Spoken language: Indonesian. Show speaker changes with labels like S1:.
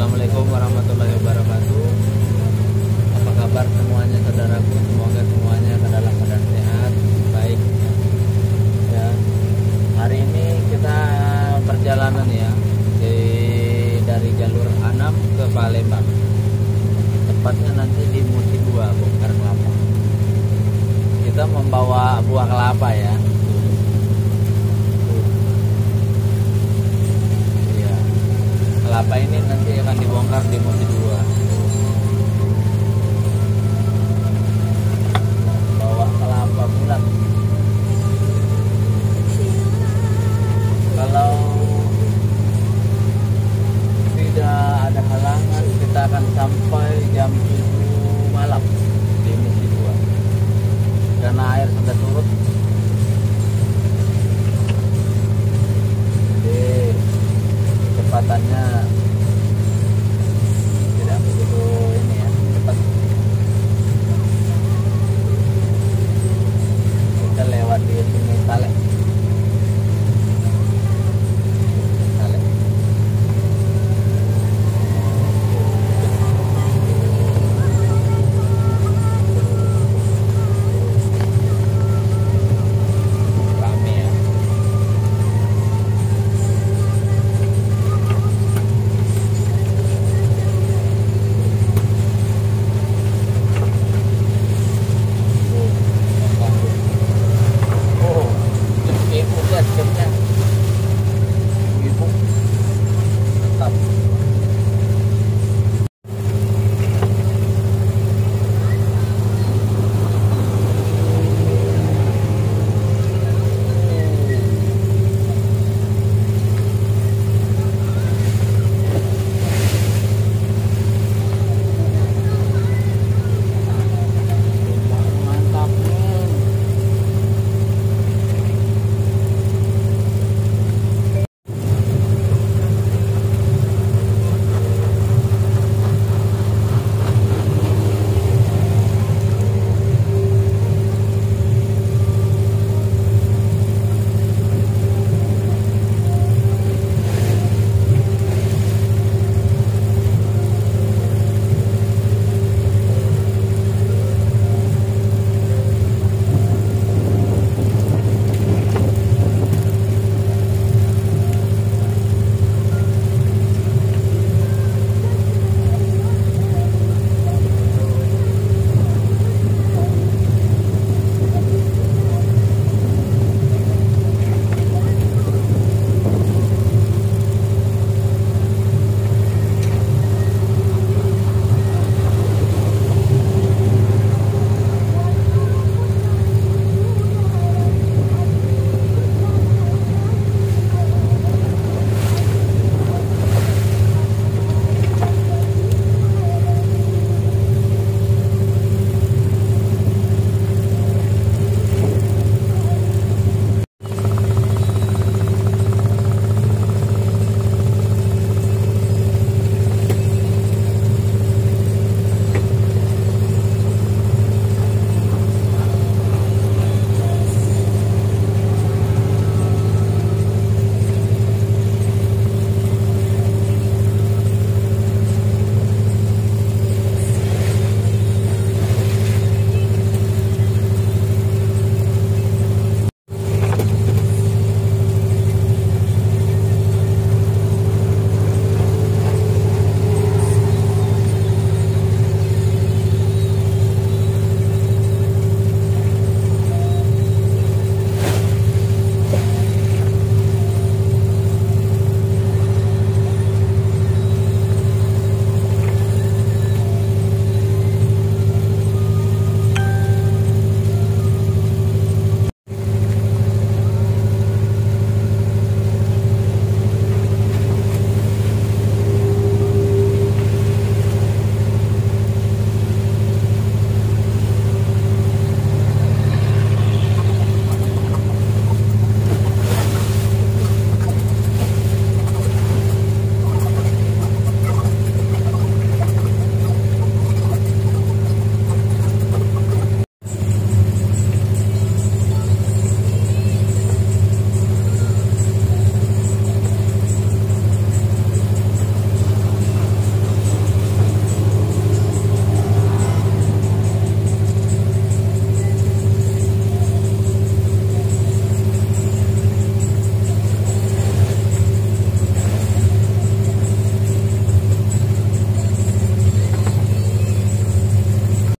S1: Assalamualaikum warahmatullahi wabarakatuh. Apa kabar semuanya saudaraku? Semoga semuanya dalam keadaan sehat, baik. Ya, hari ini kita perjalanan ya dari jalur A6 ke Palembang. Tepatnya nanti di Musi 2, bongkar kelapa. Kita membawa buah kelapa ya. Kelapa ini nanti akan dibongkar di Musi 2. Bawa kelapa bulat. Kalau tidak ada halangan kita akan sampai jam 7